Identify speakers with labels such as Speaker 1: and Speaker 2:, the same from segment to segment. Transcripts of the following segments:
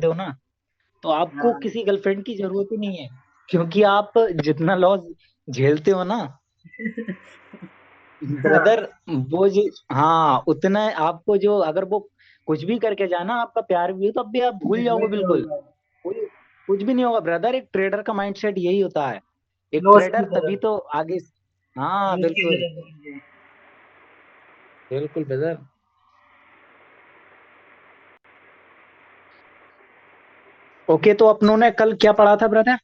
Speaker 1: जानते हो ना, तो आपको
Speaker 2: हाँ।
Speaker 1: किसी गर्लफ्रेंड की जरूरत ही नहीं है, क्योंकि आप जितना लॉस झेलते हो ना
Speaker 2: हाँ,
Speaker 1: ब्रदर, वो जो, हाँ उतना आपको, जो अगर वो कुछ भी करके जाना, आपका प्यार भी हो तब भी आप भूल
Speaker 2: वो
Speaker 1: जाओगे
Speaker 2: तो
Speaker 1: बिल्कुल। कोई कुछ भी नहीं होगा ब्रदर, एक ट्रेडर का माइंडसेट यही होता है। एक
Speaker 2: लॉस की
Speaker 1: ट्रेडर तभी
Speaker 2: तरह
Speaker 1: तो आगे। हाँ
Speaker 2: लॉस की
Speaker 1: बिल्कुल।
Speaker 2: तरह करेंगे।
Speaker 1: बिल्कुल ब्रदर। ओके, तो अपनों ने कल क्या पढ़ा था ब्रदर?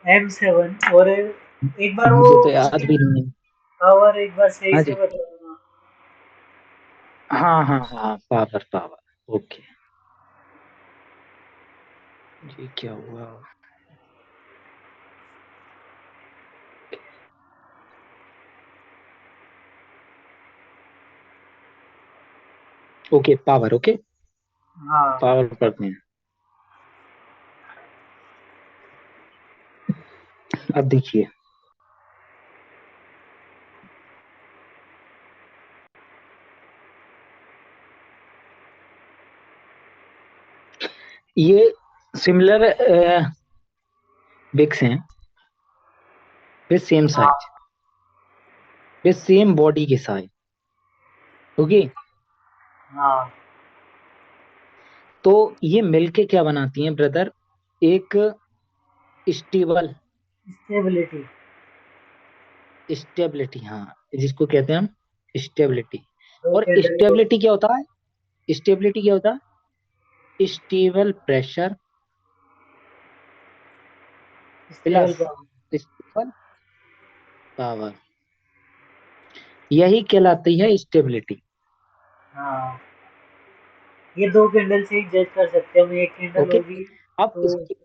Speaker 2: M7 और एक बार वो
Speaker 1: मुझे तो याद
Speaker 2: उसकी
Speaker 1: भी नहीं है।
Speaker 2: पावर एक बार सही
Speaker 1: हाँ
Speaker 2: से
Speaker 1: जी।
Speaker 2: बताना।
Speaker 1: हाँ हाँ हाँ, पावर पावर, ओके। जी क्या हुआ? Okay, power, okay.
Speaker 2: हाँ।
Speaker 1: पावर पढ़ते हैं। अब देखिए, ये सिमिलर बिक्स हैं, विद सेम साइज,
Speaker 2: हाँ।
Speaker 1: विद सेम बॉडी के साइज। ओके।
Speaker 2: हाँ।
Speaker 1: तो ये मिलके क्या बनाती हैं ब्रदर? एक स्टेबल,
Speaker 2: स्टेबिलिटी।
Speaker 1: स्टेबिलिटी, हाँ, जिसको कहते हैं हम स्टेबिलिटी।
Speaker 2: दो
Speaker 1: और
Speaker 2: कैंडल को
Speaker 1: स्टेबिलिटी क्या होता है? स्टेबिलिटी क्या होता है? Stable pressure
Speaker 2: stable
Speaker 1: plus
Speaker 2: power.
Speaker 1: Stable power, यही कहलाती है स्टेबिलिटी।
Speaker 2: हाँ, ये दो कैंडल से ही जज कर सकते हैं हम, एक कैंडल
Speaker 1: ओके।
Speaker 2: होगी
Speaker 1: अब
Speaker 2: तो।
Speaker 1: इसकी,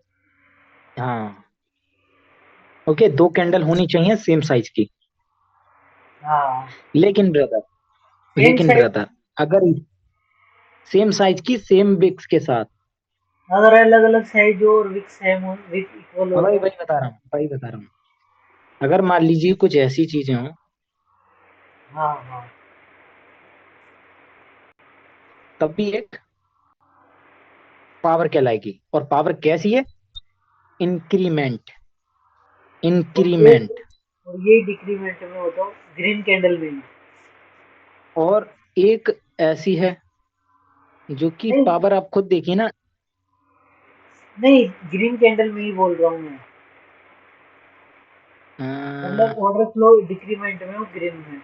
Speaker 1: हाँ, ओके, दो कैंडल होनी चाहिए सेम साइज की।
Speaker 2: हाँ,
Speaker 1: लेकिन ब्रदर,
Speaker 2: सेम
Speaker 1: लेकिन
Speaker 2: साइज।
Speaker 1: ब्रदर, अगर सेम साइज की सेम बिक्स के साथ,
Speaker 2: अगर अलग अलग साइज हो और विक सेम हो, विक इक्वल
Speaker 1: हाँ
Speaker 2: हो
Speaker 1: भाई
Speaker 2: तो।
Speaker 1: वही बता रहा हूँ, वही बता रहा हूँ। अगर मान लीजिए कुछ ऐसी चीजें हों,
Speaker 2: हाँ। हाँ।
Speaker 1: तब भी एक पावर कहलाएगी। और पावर कैसी है? इंक्रीमेंट,
Speaker 2: और ये
Speaker 1: इंक्रीमेंट।
Speaker 2: और ये डिक्रीमेंट में होता हो ग्रीन कैंडल में ही।
Speaker 1: और एक ऐसी है जो कि
Speaker 2: नहीं,
Speaker 1: पावर आप खुद देखिए ना।
Speaker 2: नहीं, ग्रीन कैंडल में ही बोल रहा हूँ मैं। मतलब
Speaker 1: अ,
Speaker 2: ऑर्डर फ्लो डिक्रीमेंट में हो ग्रीन में,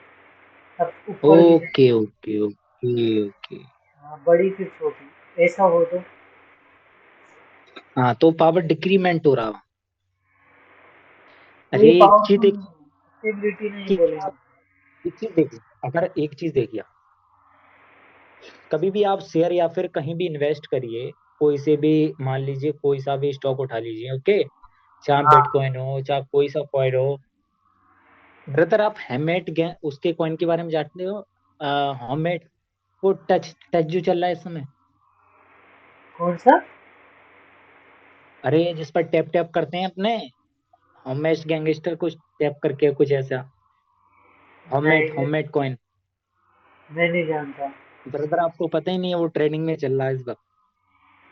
Speaker 2: अब ऊपर की side.
Speaker 1: Okay okay okay okay.
Speaker 2: हाँ, बड़ी फिर छोटी ऐसा हो तो।
Speaker 1: हाँ, तो पावर डिक्रीमेंट हो रहा।
Speaker 2: तो
Speaker 1: अरे
Speaker 2: ये
Speaker 1: एक चीज
Speaker 2: पावरफुल
Speaker 1: देखिए,
Speaker 2: नहीं है, स्टेबिलिटी नहीं
Speaker 1: कि
Speaker 2: बोलेंगे।
Speaker 1: आप एक चीज देखिए, अगर एक चीज देखिए, कभी भी आप शेयर या फिर कहीं भी इन्वेस्ट करिए, कोई से भी, मान लीजिए कोई सा भी स्टॉक उठा लीजिए, ओके, चाहे
Speaker 2: हाँ।
Speaker 1: बिटकॉइन हो, चाहे कोई सा कॉइन हो। ब्रदर, आप हेमेट उसके कॉइन के बारे में जानते हो? हेमेट, वो टच टच जो चल रहा है इस समय।
Speaker 2: कौन सा?
Speaker 1: अरे जिस पर टैप टैप करते हैं अपने, होमेस्ट गैंगस्टर कुछ टैप करके कुछ ऐसा, होमेट
Speaker 2: नहीं,
Speaker 1: होमेट कॉइन।
Speaker 2: मैं नहीं जानता।
Speaker 1: ब्रदर आपको पता ही नहीं है, वो ट्रेडिंग में चल रहा है इस वक्त।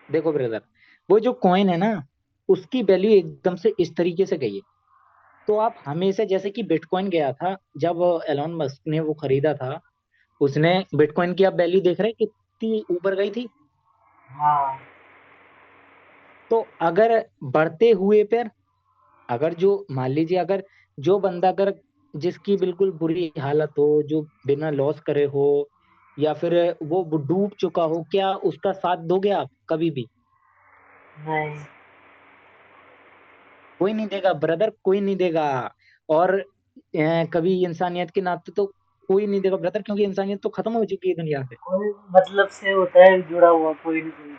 Speaker 1: देखो ब्रदर, वो जो कॉइन है ना, उसकी वैल्यू एकदम से इस तरीके से गई है। तो आप हमेशा, जैसे कि बिटकॉइन गया था, जब एलोन मस्क ने वो खरीदा था, उसने बिटकॉइन की आप वैल्यू देख रहे हैं कितनी ऊपर गई थी।
Speaker 2: हाँ।
Speaker 1: तो अगर बढ़ते हुए पर, अगर जो मान लीजिए, अगर जो बंदा, अगर जिसकी बिल्कुल बुरी हालत हो, जो बिना लॉस करे हो, या फिर वो डूब चुका हो, क्या उसका साथ दोगे आप कभी भी?
Speaker 2: नहीं।
Speaker 1: कोई नहीं देगा ब्रदर, कोई नहीं देगा। और कभी इंसानियत के नाते तो कोई नहीं देगा ब्रदर, क्योंकि इंसानियत तो खत्म हो चुकी है दुनिया से।
Speaker 2: कोई मतलब से होता है जुड़ा हुआ कोई ना कोई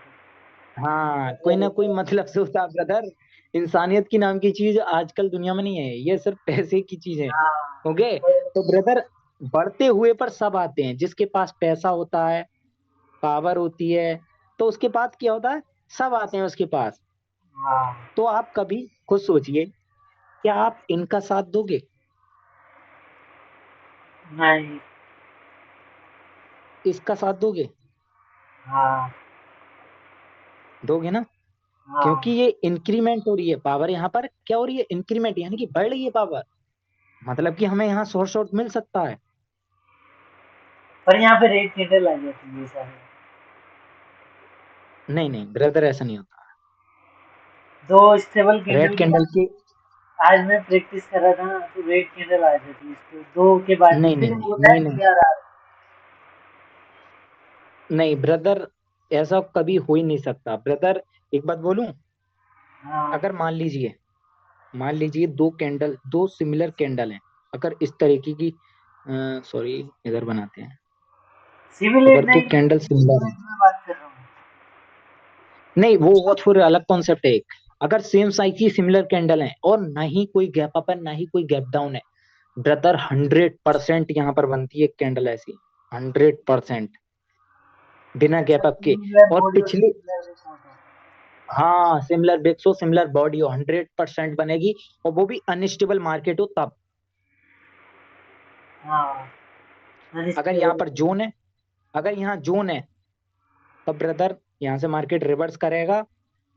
Speaker 1: हाँ,
Speaker 2: तो।
Speaker 1: कोई ना कोई मतलब से होता है ब्रदर। इंसानियत की नाम की चीज आजकल दुनिया में नहीं है, ये सिर्फ पैसे की चीज है।
Speaker 2: हाँ।
Speaker 1: ओके।
Speaker 2: तो।
Speaker 1: तो ब्रदर, बढ़ते हुए पर सब आते हैं, जिसके पास पैसा होता है, पावर होती है, तो उसके पास क्या होता है? सब आते हैं उसके पास।
Speaker 2: हाँ।
Speaker 1: तो आप कभी खुद सोचिए, क्या आप इनका साथ दोगे?
Speaker 2: नहीं।
Speaker 1: इसका साथ दोगे?
Speaker 2: हाँ।
Speaker 1: दोगे ना? क्योंकि
Speaker 2: हाँ,
Speaker 1: ये इंक्रीमेंट हो रही है पावर, यहाँ पर क्या हो रही है, इंक्रीमेंट, यानी कि बढ़ रही है पावर, मतलब कि हमें यहाँ शॉर्ट शॉर्ट मिल सकता है।
Speaker 2: पर यहाँ पे रेड कैंडल आ जाती है सारी।
Speaker 1: नहीं नहीं ब्रदर, ऐसा नहीं होता।
Speaker 2: दो स्टेबल
Speaker 1: रेड
Speaker 2: कैंडल के
Speaker 1: कैंडल की,
Speaker 2: आज मैं प्रैक्टिस कर रहा था ना, तो रेड कैंडल आ जाती है इसको दो के बाद
Speaker 1: नहीं नहीं
Speaker 2: फिर
Speaker 1: नहीं
Speaker 2: होता है
Speaker 1: नहीं नहीं
Speaker 2: पीआरआर।
Speaker 1: नहीं ब्रदर, ऐसा कभी हो ही नहीं सकता ब्रदर। एक बात बोलूं,
Speaker 2: हाँ,
Speaker 1: अगर मान लीजिए दो कैंडल, दो सिमिलर कैंडल हैं, अगर इस तरीके की, सॉरी, इधर बनाते हैं,
Speaker 2: सिमुलेट
Speaker 1: अगर दो
Speaker 2: नहीं,
Speaker 1: कैंडल सिमिलर हैं,
Speaker 2: सिमुलेट में बात कर रहा हूँ।
Speaker 1: नहीं वो फिर अलग कॉन्सेप्ट है एक। अगर सेम साइज की सिमिलर कैंडल है और ना ही कोई गैप अप है ना ही कोई गैप डाउन है, ब्रदर 100% यहाँ पर बनती है कैंडल ऐसी, 100%, बिना
Speaker 2: अच्छा,
Speaker 1: गैप अप के।
Speaker 2: सिमिलर
Speaker 1: और
Speaker 2: बॉडी और
Speaker 1: पिछली,
Speaker 2: सिमिलर फोटो।
Speaker 1: हाँ सिमिलर बिक्स हो, सिमिलर बॉडी हो, 100% बनेगी, और वो भी अनस्टेबल मार्केट हो तब।
Speaker 2: हाँ,
Speaker 1: अगर यहाँ
Speaker 2: अनस्टेबल।
Speaker 1: पर जोन है, अगर यहाँ जोन है, तब ब्रदर यहाँ से मार्केट रिवर्स करेगा,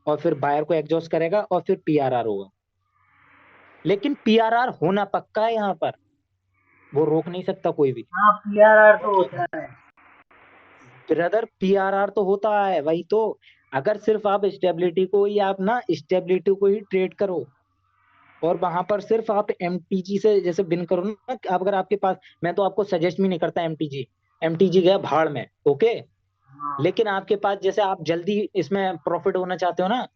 Speaker 1: और फिर बायर को एग्जॉस्ट करेगा, और फिर पीआरआर होगा। लेकिन पीआरआर होना पक्का है यहाँ पर, वो रोक नहीं सकता कोई भी।
Speaker 2: हाँ, पीआरआर तो होता है।
Speaker 1: ब्रदर पीआरआर तो होता है, वही तो। अगर सिर्फ आप स्टेबिलिटी को ही, आप ना स्टेबिलिटी को ही ट्रेड करो, और वहां पर सिर्फ आप एमटीजी से जैसे बिन करो ना, कि अगर आपके पास, मैं तो आपको सजेस्ट भी नहीं करता एमटीजी, एमटीजी गया भाड़ में, ओके।
Speaker 2: हाँ,
Speaker 1: लेकिन आपके पास जैसे आप जल्दी इसमें प्रॉफिट होना चाहते हो ना,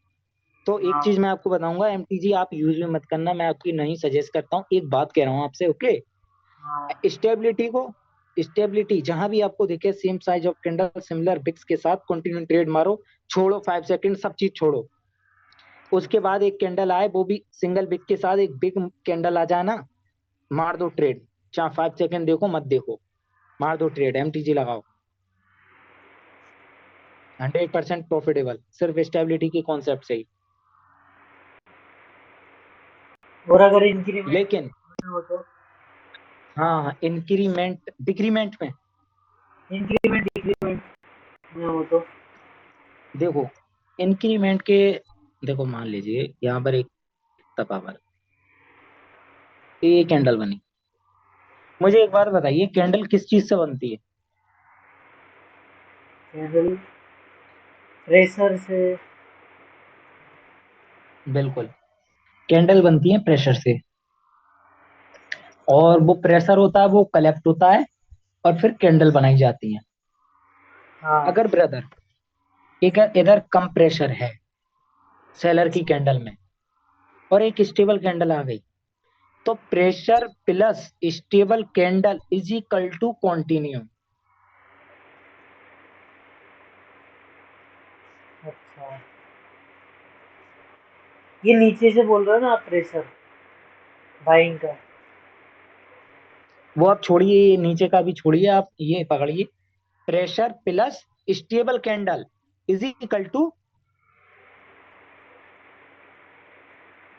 Speaker 1: तो एक
Speaker 2: हाँ,
Speaker 1: चीज मैं आपको बताऊंगा, एमटीजी आप यूज भी मत करना, मैं आपकी नहीं सजेस्ट करता हूँ, एक बात कह रहा हूँ आपसे, ओके।
Speaker 2: हाँ,
Speaker 1: स्टेबिलिटी को, स्टेबिलिटी जहां भी आपको दिखे, same size of candle similar wicks के साथ कंटिन्यू ट्रेड मारो, छोड़ो 5 सेकंड, सब चीज छोड़ो। उसके बाद एक कैंडल आए, वो भी सिंगल बिक के साथ, एक बिग कैंडल आ जाए ना, मार दो ट्रेड, चाहे 5 सेकंड देखो मत देखो, मार दो ट्रेड, एमटीजी लगाओ, 100% प्रॉफिटेबल, सिर्फ स्टेबिलिटी के कॉन्सेप्ट से ही।
Speaker 2: और अगर इंक्रीमेंट
Speaker 1: लेकिन
Speaker 2: हो तो
Speaker 1: हाँ, इंक्रीमेंट डिक्रीमेंट में,
Speaker 2: इंक्रीमेंट डिक्रीमेंट में हो तो
Speaker 1: देखो इंक्रीमेंट के, देखो मान लीजिए यहाँ पर एक तपावर, ये कैंडल बनी, मुझे एक बार बताइए कैंडल किस चीज से बनती है?
Speaker 2: कैंडल प्रेशर से।
Speaker 1: बिल्कुल, कैंडल बनती है प्रेशर से, और वो प्रेशर होता है, वो कलेक्ट होता है, और फिर कैंडल बनाई जाती है।
Speaker 2: हाँ,
Speaker 1: अगर ब्रदर एक इधर कम प्रेशर है सेलर की कैंडल में, और एक स्टेबल कैंडल आ गई, तो pressure plus stable candle is equal to continue.
Speaker 2: अच्छा, ये नीचे से बोल रहे हो ना आप, प्रेशर बाइंग का।
Speaker 1: वो आप छोड़िए, ये नीचे का भी छोड़िए, आप ये पकड़िए, pressure plus stable candle is equal to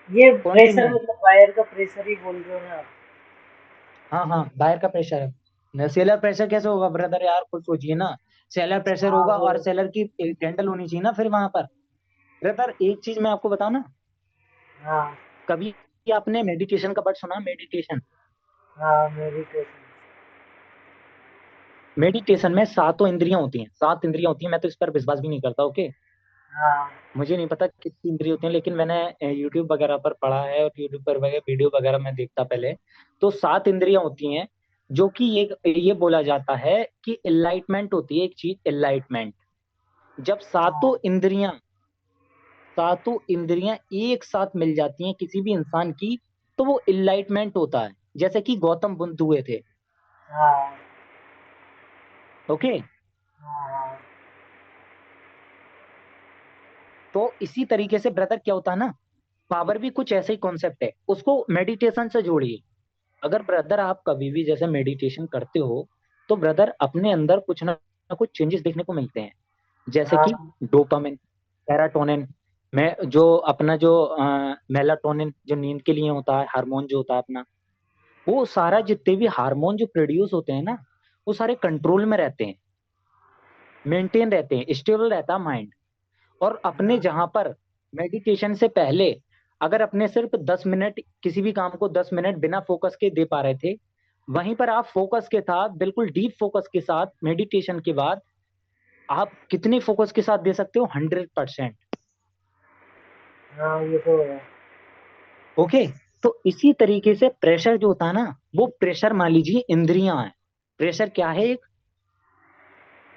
Speaker 2: ये प्रेशर
Speaker 1: कॉन्टिन्यू।
Speaker 2: मतलब वायर का प्रेशर ही बोल रहे हो ना आप?
Speaker 1: हाँ हाँ, बाहर का प्रेशर है, सेलर प्रेशर कैसे होगा ब्रदर, यार खुद सोचिए ना। सेलर प्रेशर
Speaker 2: हाँ,
Speaker 1: होगा
Speaker 2: वो।
Speaker 1: और सेलर की कैंडल होनी चाहिए ना फिर वहां पर। ब्रदर एक चीज मैं आपको बताऊं ना,
Speaker 2: हाँ,
Speaker 1: कभी आपने मेडिटेशन का वर्ड सुना, मेडिटेशन?
Speaker 2: हाँ, मेडिटेशन।
Speaker 1: मेडिटेशन में सातों इंद्रियां होती हैं, 7 इंद्रियां होती हैं, मैं तो इस पर विश्वास भी नहीं करता, ओके।
Speaker 2: हाँ,
Speaker 1: मुझे नहीं पता कितनी इंद्रियां होती हैं, लेकिन मैंने यूट्यूब वगैरह पर पढ़ा है, और यूट्यूब पर वगैरह वीडियो वगैरह मैं देखता पहले। तो 7 इंद्रियां होती हैं, जो कि ये बोला जाता है कि एनलाइटमेंट होती है एक चीज, एनलाइटमेंट। जब
Speaker 2: हाँ,
Speaker 1: सातों इंद्रियां एक साथ मिल जाती हैं किसी भी इंसान की, तो वो एनलाइटमेंट होता है, जैसे कि गौतम बुद्ध हुए थे,
Speaker 2: हाँ,
Speaker 1: ओके।
Speaker 2: हाँ,
Speaker 1: तो इसी तरीके से ब्रदर क्या होता है ना, पावर भी कुछ ऐसे ही कॉन्सेप्ट है, उसको मेडिटेशन से जोड़िए। अगर ब्रदर आप कभी भी जैसे मेडिटेशन करते हो, तो ब्रदर अपने अंदर कुछ ना कुछ चेंजेस देखने को मिलते हैं, जैसे कि
Speaker 2: हाँ,
Speaker 1: डोपामिन, सेराटोनिन, में जो अपना जो मेलाटोनिन जो नींद के लिए होता है, हार्मोन जो होता है अपना, वो सारा जितने भी हार्मोन जो प्रोड्यूस होते हैं ना, वो सारे कंट्रोल में रहते हैं, मेंटेन रहते हैं, स्टेबल रहता है माइंड। और अपने
Speaker 2: हाँ,
Speaker 1: जहां पर मेडिटेशन से पहले अगर अपने सिर्फ 10 मिनट किसी भी काम को 10 मिनट बिना फोकस के दे पा रहे थे, वहीं पर आप फोकस के साथ बिल्कुल डीप फोकस के साथ मेडिटेशन के बाद आप कितने फोकस के साथ दे सकते हो? 100%।
Speaker 2: हाँ, ये तो है।
Speaker 1: ओके। तो इसी तरीके से प्रेशर जो होता है ना, वो प्रेशर मान लीजिए इंद्रियां है। प्रेशर क्या है? एक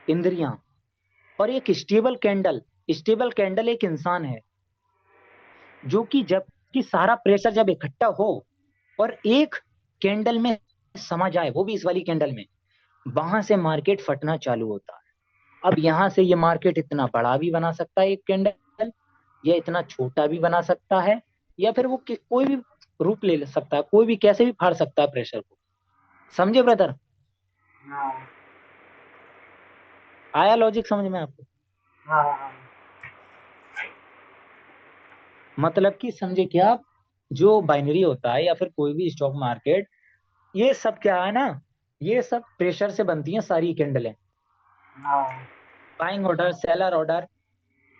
Speaker 1: इंद्रियां। और एक स्टेबल कैंडल एक इंसान है, जो कि जब कि सारा प्रेशर जब इकट्ठा हो और एक कैंडल में समा जाए, वो भी इस वाली कैंडल में, वहां से मार्केट फटना चालू होता है। अब यहां से ये मार्केट इतना बड़ा भी बना सकता है एक कैंडल, या इतना छोटा भी बना सकता है, या फिर वो कोई भी रूप ले सकता है, कोई भी कैसे भी फाड़ सकता है प्रेशर को। समझे ब्रदर?
Speaker 2: हाँ,
Speaker 1: आया लॉजिक समझ में आपको?
Speaker 2: हाँ, हाँ,
Speaker 1: मतलब कि समझे क्या आप? जो बाइनरी होता है या फिर कोई भी स्टॉक मार्केट, ये सब क्या है ना, ये सब प्रेशर से बनती हैं सारी कैंडलें।
Speaker 2: हाँ,
Speaker 1: बाइंग ऑर्डर, सेलर ऑर्डर,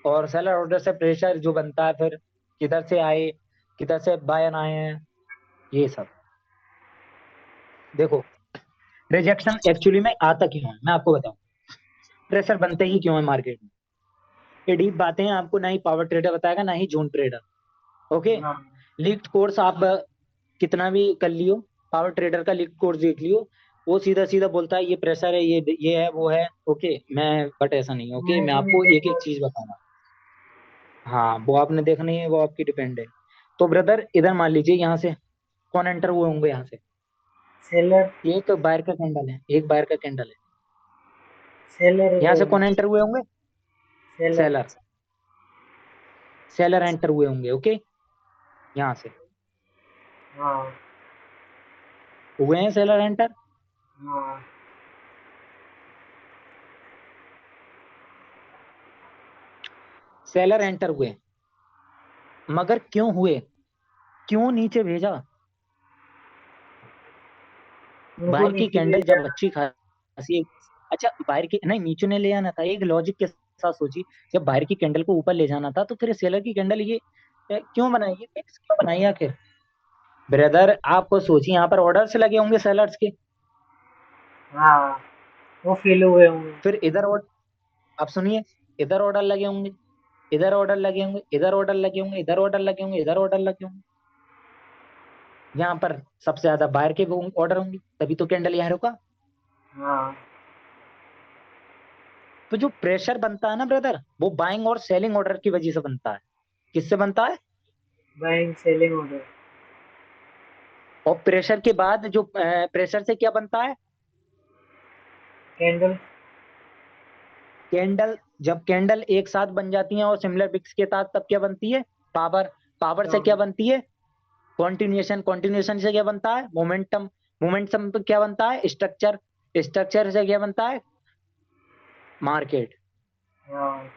Speaker 1: और सेलर ऑर्डर से प्रेशर जो बनता है, फिर किधर से आए, किधर से बायन आए हैं, ये सब। देखो, रिजेक्शन एक्चुअली में आता क्यों है मैं आपको बताऊं। प्रेशर बनते ही क्यों है मार्केट में? ये डीप बातें हैं, आपको ना ही पावर ट्रेडर बताएगा ना ही जोन ट्रेडर। ओके।
Speaker 2: हाँ,
Speaker 1: लीक्ड कोर्स आप कितना भी कर लियो, पावर ट्रेडर का लीक्ड कोर्स देख लियो, वो सीधा सीधा बोलता है ये प्रेशर है, ये है, वो है। ओके। मैं बट ऐसा नहीं। ओके,
Speaker 2: मैंने
Speaker 1: मैं
Speaker 2: तो नहीं
Speaker 1: आपको एक
Speaker 2: देखा
Speaker 1: एक
Speaker 2: अभी।
Speaker 1: चीज बताऊंगा। हाँ, वो आपने देखना ही है, वो आपकी डिपेंड है। तो ब्रदर इधर मान लीजिए यहाँ से कौन एंटर हुए होंगे यहाँ से?
Speaker 2: सेलर।
Speaker 1: एक बायर का कैंडल है, एक बायर का कैंडल है।
Speaker 2: सेलर
Speaker 1: यहाँ से
Speaker 2: है।
Speaker 1: कौन एंटर हुए होंगे?
Speaker 2: सेलर।
Speaker 1: सेलर। सेलर एंटर हुए होंगे। ओके। यहाँ से
Speaker 2: हाँ,
Speaker 1: हुए हैं सेलर एंटर।
Speaker 2: हाँ,
Speaker 1: सेलर एंटर हुए, मगर क्यों हुए? क्यों नीचे भेजा?
Speaker 2: उनको
Speaker 1: बाहर की
Speaker 2: नीचे
Speaker 1: कैंडल
Speaker 2: भेजा।
Speaker 1: जब अच्छी खासी, अच्छा बाहर की नहीं, नीचे ने ले आना था, एक लॉजिक के साथ सोची। जब बाहर की कैंडल को ऊपर ले जाना था, तो फिर सेलर की कैंडल ये क्यों बनाई, ये फिक्स क्यों बनाई आखिर? ब्रदर आप सोचिए, यहाँ पर ऑर्डर्स लगे होंगे सेलर्स के।
Speaker 2: हाँ, वो फेल हुए होंगे।
Speaker 1: फिर इधर ऑर्डर, आप सुनिए, इधर ऑर्डर लगे होंगे, इधर ऑर्डर लगे होंगे, इधर ऑर्डर लगे होंगे, इधर ऑर्डर लगे होंगे, इधर ऑर्डर लगे होंगे। यहाँ पर सबसे ज्यादा बाहर के ऑर्डर होंगे, तभी तो कैंडल यहाँ रुका।
Speaker 2: हाँ,
Speaker 1: तो जो प्रेशर बनता है ना ब्रदर, वो बाइंग और सेलिंग ऑर्डर की वजह से बनता है। किससे बनता है?
Speaker 2: Buying selling order.
Speaker 1: और प्रेशर के बाद जो प्रेशर से क्या बनता है?
Speaker 2: कैंडल।
Speaker 1: कैंडल। जब कैंडल एक साथ बन जाती हैं और सिमिलर विक्स के साथ, तब क्या बनती है? पावर। पावर से क्या बनती है? कॉन्टिन्यूएशन। कॉन्टिन्यूएशन से क्या बनता है? मोमेंटम। मोमेंटम पे क्या बनता है? स्ट्रक्चर। स्ट्रक्चर से क्या बनता है? मार्केट।
Speaker 2: हाँ,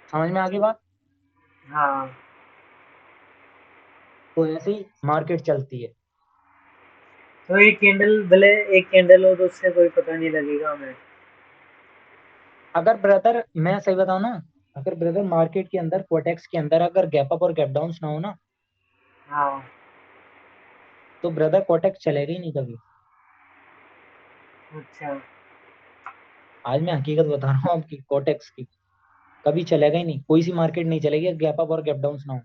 Speaker 1: समझ में आ गई बात?
Speaker 2: हाँ,
Speaker 1: तो ऐसे ही मार्केट चलती है।
Speaker 2: तो एक कैंडल भले एक कैंडल हो तो उससे कोई पता नहीं लगेगा हमें।
Speaker 1: अगर ब्रदर मैं सही बताऊं ना, अगर ब्रदर मार्केट के अंदर, कोटेक्स के अंदर अगर गैप अप और गैप डाउन ना हो ना,
Speaker 2: हाँ,
Speaker 1: तो ब्रदर कोटेक्स चलेगा ही नहीं कभी।
Speaker 2: अच्छा।
Speaker 1: आज मैं हकीकत बता रहा हूँ आपकी, कोटेक्स की कभी चलेगा ही नहीं, कोई सी मार्केट नहीं चलेगी गैप अप और गैप डाउन ना हो।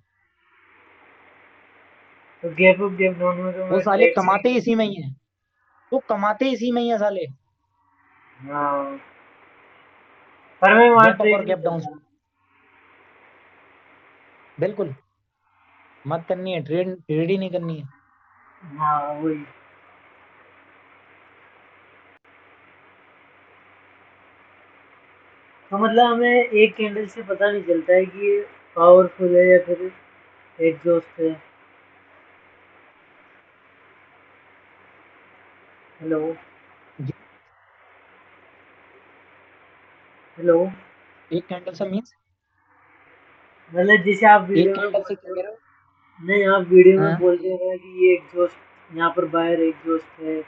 Speaker 2: तो गैप अप गैप डाउन में तो
Speaker 1: वो
Speaker 2: मैं
Speaker 1: साले
Speaker 2: ट्रेड से।
Speaker 1: कमाते इसी में ही है, वो कमाते इसी में ही है साले।
Speaker 2: हाँ, पर मैं वहाँ
Speaker 1: गैप अप
Speaker 2: ट्रेड
Speaker 1: और
Speaker 2: नहीं
Speaker 1: गैप डाउन।
Speaker 2: करता।
Speaker 1: बिल्कुल मत करनी है ट्रेड, ट्रेड ही नहीं करनी है।
Speaker 2: हाँ, वही। तो मतलब हमें एक कैंडल से पता नहीं चलता है कि ये पावरफुल है या फिर एग्जॉस्ट है। हेलो। हेलो।
Speaker 1: एक कैंडल से मीन्स?
Speaker 2: मतलब जैसे आप
Speaker 1: एक
Speaker 2: वीडियो में
Speaker 1: कैंडल से
Speaker 2: बोलते
Speaker 1: क्या
Speaker 2: हो।
Speaker 1: कह रहे हो?
Speaker 2: नहीं, आप वीडियो में
Speaker 1: हाँ।
Speaker 2: बोलते हो ना कि ये एग्जॉस्ट, यहाँ पर बायर एग्जॉस्ट है,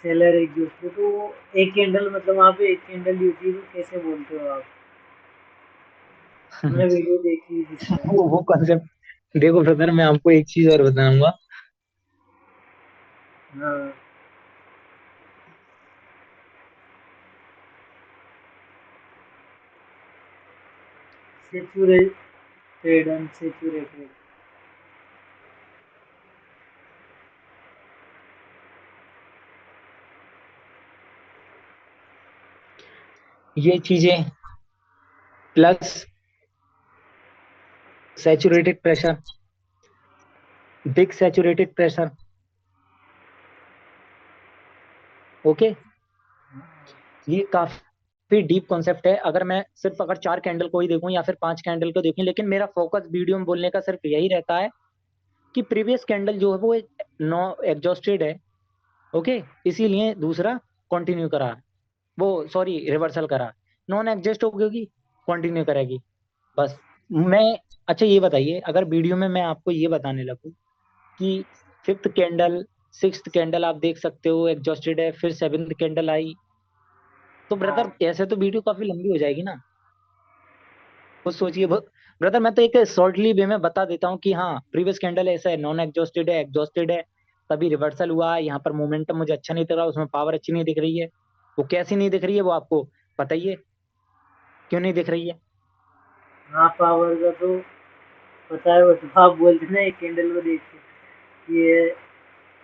Speaker 2: सेलर एग्जॉस्ट है, तो वो एक कैंडल मतलब वहाँ पे एक कैंडल ड्यूटी को कैसे बोलते हो आप? हमने वीडियो देखी जिसमें।
Speaker 1: वो कॉन्सेप्ट देखो ब्रदर, मैं आपको एक चीज और बताऊंगा।
Speaker 2: हाँ, सेचुरेटेड अनसेचुरेटेड।
Speaker 1: ये चीजें plus saturated pressure, big saturated pressure. Okay, ये काफी डीप कॉन्सेप्ट है। अगर मैं सिर्फ अगर 4 कैंडल को ही देखूं या फिर 5 कैंडल को देखूं, लेकिन मेरा फोकस वीडियो में बोलने का सिर्फ यही रहता है कि प्रीवियस कैंडल जो है वो नो एग्जॉस्टेड है। ओके, इसीलिए दूसरा कंटिन्यू करा, वो सॉरी रिवर्सल करा। नॉन एग्जॉस्ट हो गई, कंटिन्यू करेगी बस। मैं, अच्छा ये बताइए, अगर वीडियो में मैं आपको ये बताने लगूं कि फिफ्थ कैंडल, सिक्स्थ कैंडल आप देख सकते हो एग्जॉस्टेड है, फिर सेवेंथ कैंडल आई, तो ब्रदर
Speaker 2: हाँ,
Speaker 1: ऐसे तो वीडियो काफी लंबी हो जाएगी ना। खुद सोचिए ब्रदर, मैं तो एक शॉर्टली वे में बता देता हूँ कि हाँ प्रीवियस कैंडल ऐसा है, नॉन एग्जॉस्टेड है, एग्जॉस्टेड है, तभी रिवर्सल हुआ है। यहाँ पर मोमेंटम मुझे अच्छा नहीं दिख रहा, उसमें पावर अच्छी नहीं दिख रही है। वो कैसी नहीं दिख रही है वो आपको बताइए, क्यों नहीं दिख रही है?
Speaker 2: हाँ, पावर का तो पता है, बट आप बोलते ना एक कैंडल को देख के ये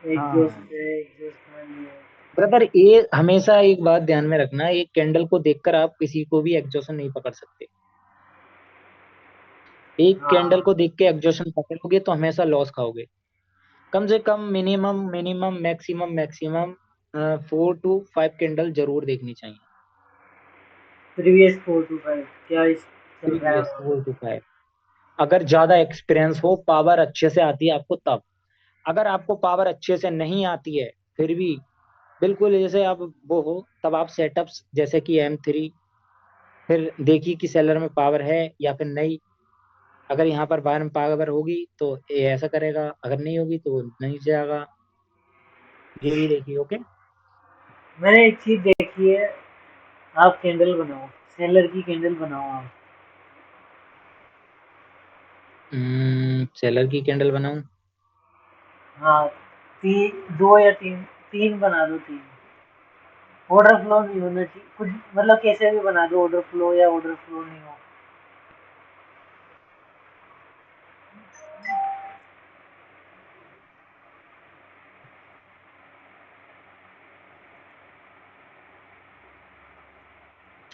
Speaker 1: हाँ
Speaker 2: एग्जॉस्ट है, एग्जॉस्ट नहीं है।
Speaker 1: ब्रदर, ये हमेशा एक बात ध्यान में रखना, एक कैंडल को देखकर आप किसी को भी एग्जॉशन नहीं पकड़ सकते। एक कैंडल
Speaker 2: हाँ,
Speaker 1: को देख के एग्जॉशन पकड़ोगे तो हमेशा लॉस खाओगे। कम से कम minimum minimum maximum maximum 4 to 5 candle जरूर देखनी चाहिए।
Speaker 2: प्रीवियस 4 to 5 क्या इस चल रहा है
Speaker 1: प्रीवियस
Speaker 2: वहाँ
Speaker 1: 4 to 5, अगर ज्यादा एक्सपीरियंस हो, पावर अच्छे से आती है आपको तब। अगर आपको पावर अच्छे से नहीं आती है फिर भी, बिल्कुल जैसे आप वो हो, तब आप सेटअप्स जैसे कि M3, फिर देखिए कि सेलर में पावर है या फिर नहीं। अगर यहाँ पर बाहर में पावर होगी तो ये ऐसा करेगा, अगर नहीं होगी तो नहीं जाएगा। ये भी देखिए। ओके।
Speaker 2: पे। मैंने एक चीज देखी है, आप कैंडल बनाओ, सेलर की कैंडल बनाओ आप।
Speaker 1: सेलर की कैंडल बनाऊं?
Speaker 2: हाँ, दो या तीन, तीन बना दो, तीन। ऑर्डर फ्लो नहीं होना चाहिए कुछ, मतलब कैसे भी बना दो, ऑर्डर फ्लो या ऑर्डर फ्लो नहीं हो।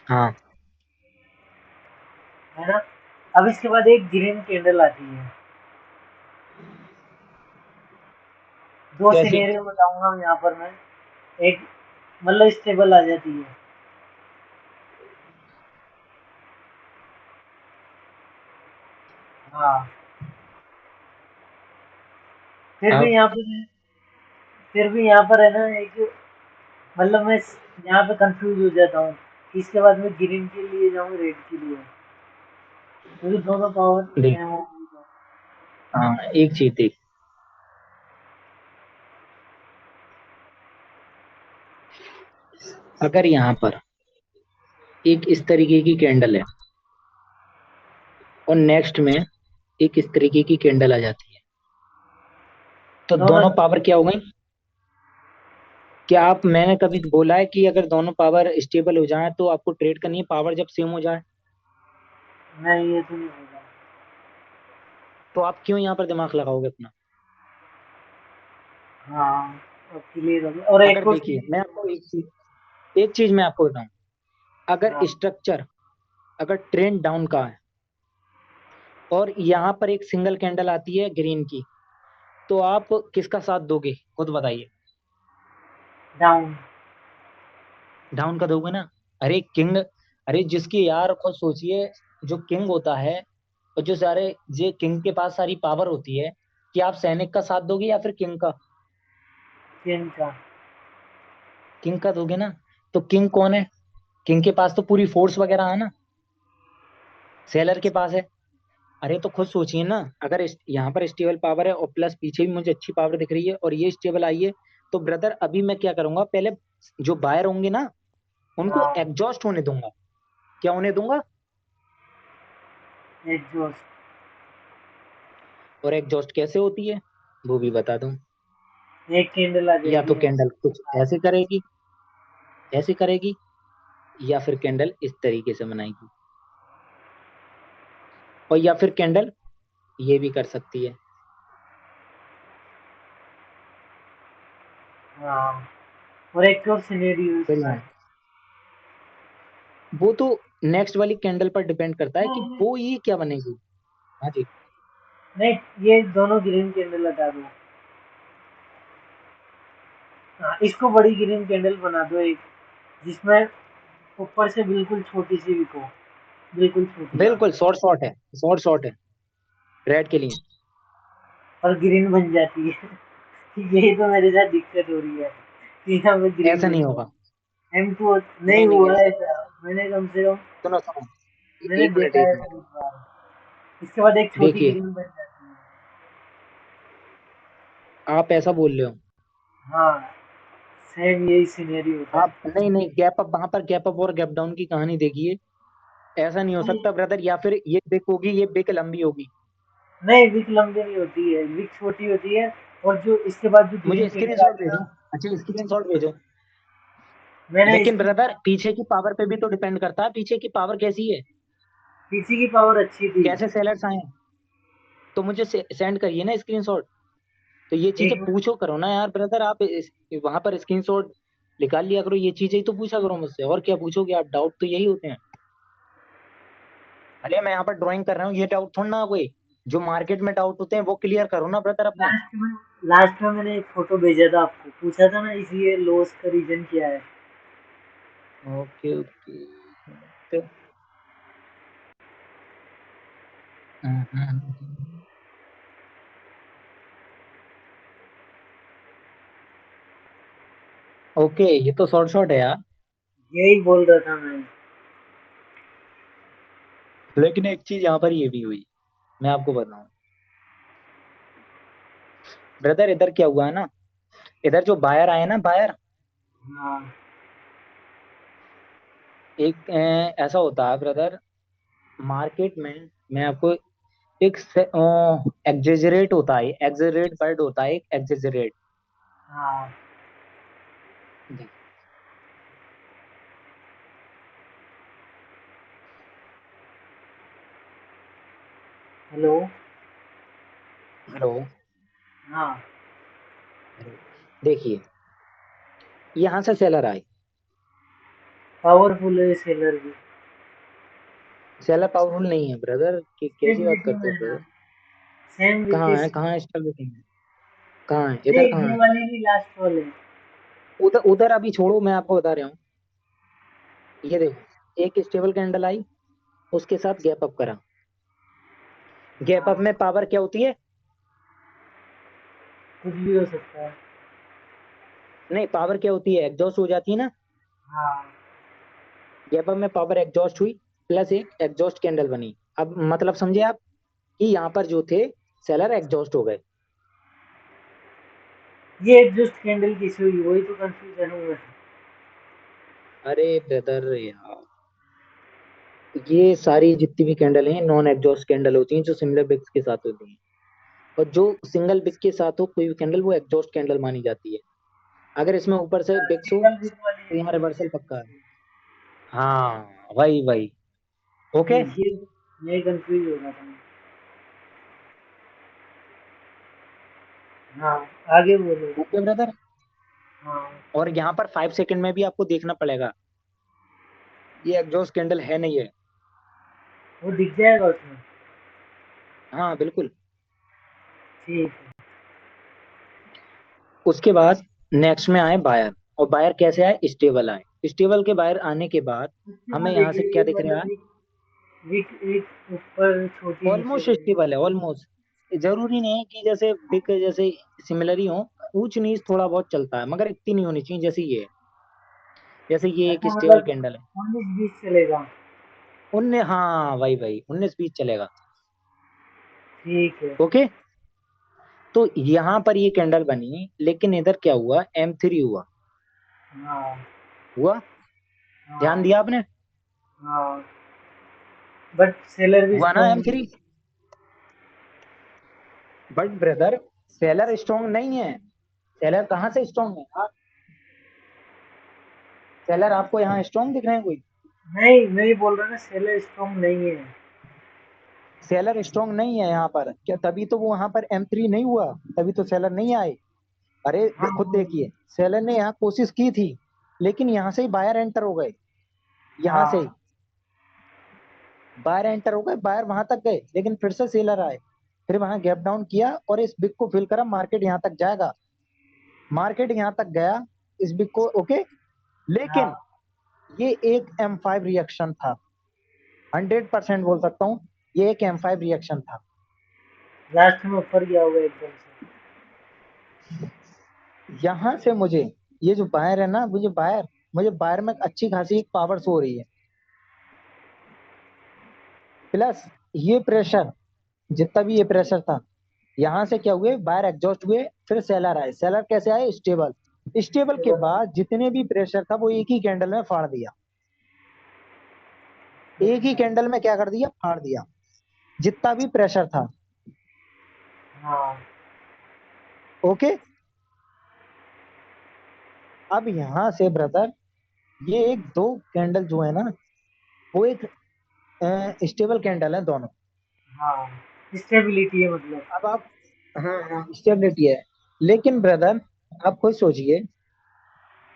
Speaker 1: हाँ,
Speaker 2: है ना? अब इसके बाद एक ग्रीन कैंडल आती है। दो
Speaker 1: कैसी?
Speaker 2: सिनेरियो बताऊंगा यहाँ पर मैं। एक, मतलब स्टेबल आ जाती है। हाँ, फिर भी
Speaker 1: आप
Speaker 2: यहाँ पर फिर भी यहाँ पर है ना एक, मतलब मैं यहाँ पे कंफ्यूज हो जाता हूँ कि इसके बाद मैं ग्रीन के लिए जाऊँ रेड के लिए, क्योंकि दोनों पावर
Speaker 1: देख,
Speaker 2: सेम हो गई तो।
Speaker 1: हाँ एक चीज देख, अगर यहाँ पर एक इस तरीके की कैंडल है और नेक्स्ट में एक इस तरीके की कैंडल आ जाती है, तो
Speaker 2: दोनों
Speaker 1: दोनों पावर क्या हो गई? क्या आप, मैंने कभी बोला है कि अगर दोनों पावर स्टेबल हो जाए तो आपको ट्रेड करनी है पावर जब सेम हो जाए?
Speaker 2: नहीं, ये तो नहीं होगा।
Speaker 1: तो आप क्यों यहाँ पर दिमाग लगाओगे अपना?
Speaker 2: हाँ, अब क्लियर हो गया। और
Speaker 1: अगर
Speaker 2: एक और
Speaker 1: देखिए, मैं
Speaker 2: चीज।
Speaker 1: आपको एक चीज मैं आपको बताऊं, अगर
Speaker 2: हाँ,
Speaker 1: स्ट्रक्चर, अगर ट्रेंड डाउन का है और यहाँ पर एक सिंगल कैंडल आती है ग्रीन की, तो आप किसका साथ दोगे खुद बताइए?
Speaker 2: डाउन।
Speaker 1: डाउन का दोगे ना? अरे किंग, अरे जिसकी यार खुद सोचिए, जो किंग होता है और जो सारे, जे किंग के पास सारी पावर होती है, कि आप सैनिक का साथ दोगे या फिर किंग का?
Speaker 2: चेन का।
Speaker 1: किंग का दोगे ना? तो किंग कौन है? किंग के पास तो पूरी फोर्स वगैरह है ना, सेलर के पास है। अरे तो खुद सोचिए ना, अगर यहाँ पर स्टेबल पावर है और प्लस पीछे भी मुझे अच्छी पावर दिख रही है और ये स्टेबल आई है, तो ब्रदर अभी मैं क्या करूंगा, पहले जो बायर होंगे ना उनको
Speaker 2: हाँ,
Speaker 1: एग्जॉस्ट होने दूंगा। क्या होने दूंगा?
Speaker 2: एग्जॉस्ट।
Speaker 1: और एग्जॉस्ट कैसे होती है वो भी बता दूं।
Speaker 2: एक कैंडल आ
Speaker 1: या तो
Speaker 2: जाएगी
Speaker 1: कैंडल कुछ ऐसे करेगी, ऐसे करेगी, या फिर कैंडल इस तरीके से बनाएगी, और या फिर कैंडल ये भी कर सकती है।
Speaker 2: हाँ, और एक और सिनेरियो
Speaker 1: फिर
Speaker 2: इसमें।
Speaker 1: यहाँ वो तो नेक्स्ट वाली कैंडल पर डिपेंड करता है कि
Speaker 2: नहीं
Speaker 1: वो ये क्या बनेगी। हाँ जी।
Speaker 2: नहीं, ये दोनों ग्रीन कैंडल हटा दो। हाँ, इसको बड़ी ग्रीन कैंडल बना दो एक, जिसमें ऊपर से बिल्कुल छोटी सी विक हो, बिल्कुल छोटी।
Speaker 1: बिल्कुल शॉर्ट शॉर्ट है, शॉर्ट शॉर्ट है रेड के लिए।
Speaker 2: और ग्रीन बन जाती है। यही तो मेरे साथ दिक्कत हो रही है कि यहाँ पे ग्रीन
Speaker 1: ऐसा
Speaker 2: बन
Speaker 1: नहीं
Speaker 2: जाए।
Speaker 1: होगा।
Speaker 2: M2 नहीं
Speaker 1: नहीं नहीं
Speaker 2: हुआ है
Speaker 1: ऐसा नहीं
Speaker 2: ऐसा।
Speaker 1: होगा।
Speaker 2: मैंने कम से कम
Speaker 1: सुनो सुनो,
Speaker 2: मैंने
Speaker 1: एक मिनट
Speaker 2: देखा
Speaker 1: एक
Speaker 2: है
Speaker 1: मिनट।
Speaker 2: बहुत बार। इसके बाद एक छोटी
Speaker 1: देखिए
Speaker 2: ग्रीन बन जाती है।
Speaker 1: आप ऐसा बोल रहे हो।
Speaker 2: हाँ, सेम यही सिनेरियो होता है।
Speaker 1: आप नहीं नहीं, गैप अप, वहां पर गैप अप और गैप डाउन की कहानी देखिए। ऐसा नहीं हो
Speaker 2: नहीं
Speaker 1: सकता ब्रदर, या फिर ये बिक होगी, ये बिक लंबी होगी।
Speaker 2: नहीं, विक लंबी नहीं होती है, विक छोटी होती है। और जो इसके बाद जो ग्रीन
Speaker 1: मुझे
Speaker 2: कैंडल
Speaker 1: स्क्रीनशॉट
Speaker 2: आती है
Speaker 1: भेजो।
Speaker 2: ना,
Speaker 1: अच्छा स्क्रीनशॉट भेजो।
Speaker 2: मैंने
Speaker 1: लेकिन
Speaker 2: इसकी
Speaker 1: ब्रदर पीछे की पावर पे भी तो डिपेंड करता है, पीछे की पावर कैसी है,
Speaker 2: पीछे की पावर अच्छी थी।
Speaker 1: कैसे सेलर्स आए हैं। तो मुझे सेंड करिए ना स्क्रीनशॉट। तो ये चीजें
Speaker 2: एक
Speaker 1: पूछो करो ना यार ब्रदर, आप वहां पर स्क्रीनशॉट निकाल लिया करो, ये चीजें ही तो पूछा करो मुझसे, और क्या पूछोगे आप, डाउट तो यही होते हैं। अरे मैं यहाँ पर ड्राइंग कर रहा हूँ, ये डाउट थोड़ा ना कोई, जो मार्केट में डाउट होते हैं वो क्लियर करो ना ब्रदर अपने।
Speaker 2: लास्ट में मैंने एक फोटो भेजा था आपको, पूछा था ना इसलिए लॉस का रीजन क्या है।
Speaker 1: Okay okay. तो ओके, ये तो शॉर्ट शॉर्ट है यार।
Speaker 2: यही बोल रहा था मैं।
Speaker 1: लेकिन एक चीज यहाँ पर ये भी हुई, मैं आपको बताऊं ब्रदर, इधर क्या हुआ है ना, इधर जो बायर आए ना, बायर,
Speaker 2: हाँ
Speaker 1: एक ऐसा होता है ब्रदर मार्केट में, मैं आपको एक एग्जेजरेट होता है, एग्जेजरेट वर्ड होता है, एक एग्जेजरेट।
Speaker 2: हाँ। हेलो।
Speaker 1: हेलो।
Speaker 2: हाँ।
Speaker 1: हेलो। देखिए यहाँ से सेलर आए।
Speaker 2: पावरफुल है सेलर भी।
Speaker 1: सेलर पावरफुल नहीं है ब्रदर, कि कैसी
Speaker 2: सेम
Speaker 1: बात
Speaker 2: वीडियो
Speaker 1: करते
Speaker 2: में
Speaker 1: हो
Speaker 2: है ना,
Speaker 1: ब्रदर।
Speaker 2: सेम वीडियो
Speaker 1: कहाँ है,
Speaker 2: सेम।
Speaker 1: कहाँ है स्टेबल, कहाँ है, इधर
Speaker 2: नहीं,
Speaker 1: कहाँ
Speaker 2: ये
Speaker 1: है।
Speaker 2: वाली नहीं, लास्ट वाले।
Speaker 1: उधर उधर अभी छोड़ो, मैं आपको बता रहा हूँ। ये देखो एक स्टेबल कैंडल आई, उसके साथ गैप अप करा। गैप अप
Speaker 2: हाँ,
Speaker 1: में पावर क्या होती है।
Speaker 2: कुछ भी हो सकता है।
Speaker 1: नहीं, पावर क्या होती है, एग्जॉस्ट हो जाती है ना।
Speaker 2: हाँ,
Speaker 1: गैप अप में पावर एग्जॉस्ट हुई, प्लस एक एग्जॉस्ट कैंडल बनी। अब मतलब समझे आप कि यहाँ पर जो थे सेलर एग्जॉस्ट हो गए।
Speaker 2: ये एग्जॉस्ट कैंडल किसी हुई, वही तो कंफ्यूजन हुआ है।
Speaker 1: अरे ब्रदर यार, ये सारी जितनी भी कैंडल हैं नॉन एग्जॉस्ट कैंडल होती हैं, जो सिमिलर बिक्स के साथ होती हैं। और जो सिंगल बिक के साथ हो कोई भी कैंडल, वो एग्जॉस्ट कैंडल मानी जाती है। अगर इसमें ऊपर से बिक्स हो
Speaker 2: सिंगल विक वाली
Speaker 1: तो यहाँ
Speaker 2: एग्जॉस्ट
Speaker 1: रिवर्सल
Speaker 2: कैंडल
Speaker 1: पक्का है।
Speaker 2: होती
Speaker 1: हाँ वही वही।
Speaker 2: है।
Speaker 1: ओके।
Speaker 2: ये मैं कंफ्यूज हो रहा था। हाँ, आगे बोलो।
Speaker 1: Okay brother.
Speaker 2: हाँ,
Speaker 1: और यहाँ पर 5 सेकंड में भी आपको देखना पड़ेगा, ये एग्जॉस्ट कैंडल है नहीं है।
Speaker 2: वो दिख जाएगा उसमें।
Speaker 1: हाँ बिल्कुल।
Speaker 2: ठीक है।
Speaker 1: उसके बाद नेक्स्ट में आए बायर, और बायर कैसे आए, स्टेबल आए। स्टेबल के बायर आने के बाद
Speaker 2: उसके
Speaker 1: हमें
Speaker 2: बाद
Speaker 1: यहाँ से क्या
Speaker 2: देखिए
Speaker 1: दिख रहा
Speaker 2: मतलब
Speaker 1: है,
Speaker 2: विक, विक एक ऊपर छोटी नीचे
Speaker 1: ऑलमोस्ट
Speaker 2: बड़ी।
Speaker 1: स्टेबल है ऑलमोस्ट। जरूरी नहीं है कि जैसे बिग जैसे सिमिलर ही हो, ऊंच नीच थोड़ा बहुत चलता है, मगर इतनी नहीं होनी चाहिए जैसे ये है। जैसे ये एक
Speaker 2: अच्छा,
Speaker 1: स्टेबल
Speaker 2: मतलब
Speaker 1: कैंडल है।
Speaker 2: 19-20 चलेगा।
Speaker 1: उनने हाँ वही वही 19-20 चलेगा।
Speaker 2: ठीक है।
Speaker 1: ओके। तो यहाँ पर ये कैंडल बनी, लेकिन इधर क्या हुआ, M3 हुआ।
Speaker 2: हाँ।
Speaker 1: हुआ, ध्यान
Speaker 2: हाँ।
Speaker 1: दिया आपने।
Speaker 2: हाँ। बट सेलर भी
Speaker 1: हुआ ना
Speaker 2: स्ट्रॉन्ग नहीं
Speaker 1: M3। But brother seller strong नहीं है। सेलर कहाँ से स्ट्रांग है? सेलर आपको यहाँ स्ट्रांग दिख रहे हैं कोई?
Speaker 2: है। नहीं, मैं ये बोल रहा हूँ ना, सेलर स्ट्रॉन्ग नहीं है।
Speaker 1: सेलर स्ट्रांग नहीं है यहाँ पर क्या? तभी तो वो वहां पर M3 नहीं हुआ, तभी तो सेलर नहीं आए। अरे
Speaker 2: हाँ
Speaker 1: खुद
Speaker 2: हाँ
Speaker 1: देखिए, सेलर ने यहाँ कोशिश की थी, लेकिन यहाँ से ही बायर एंटर हो गए। यहाँ से ही
Speaker 2: हाँ
Speaker 1: बायर एंटर हो गए, बायर वहां तक गए, लेकिन फिर से सेलर आए। फिर वहां गैप डाउन किया और इस बिग को फिल करा, मार्केट यहाँ तक जाएगा। मार्केट यहाँ तक गया इस बिग को, ओके। लेकिन
Speaker 2: हाँ।
Speaker 1: ये एक M5 रिएक्शन था, 100% बोल सकता हूँ, ये एक M5 रिएक्शन था।
Speaker 2: लास्ट में ऊपर गया होगा एकदम से।
Speaker 1: यहां से मुझे ये जो बायर है ना, मुझे बायर में अच्छी खासी एक पावर शो हो रही है। प्लस ये प्रेशर, जितना भी ये प्रेशर था, यहाँ से क्या हुए, बायर एग्जॉस्ट हुए, फिर सेलर आए। सेलर कैसे आए? स्टेबल। स्टेबल के बाद जितने भी प्रेशर था वो एक ही कैंडल में फाड़ दिया। एक ही
Speaker 2: अच्छा।
Speaker 1: कैंडल में क्या कर दिया? फाड़ दिया जितना भी प्रेशर था।
Speaker 2: हाँ
Speaker 1: ओके। अब यहां से ब्रदर, ये एक दो कैंडल जो है ना, वो एक स्टेबल कैंडल है दोनों।
Speaker 2: हाँ, स्टेबिलिटी है मतलब।
Speaker 1: अब आप, हाँ हाँ स्टेबिलिटी है। लेकिन ब्रदर आप खुद सोचिए,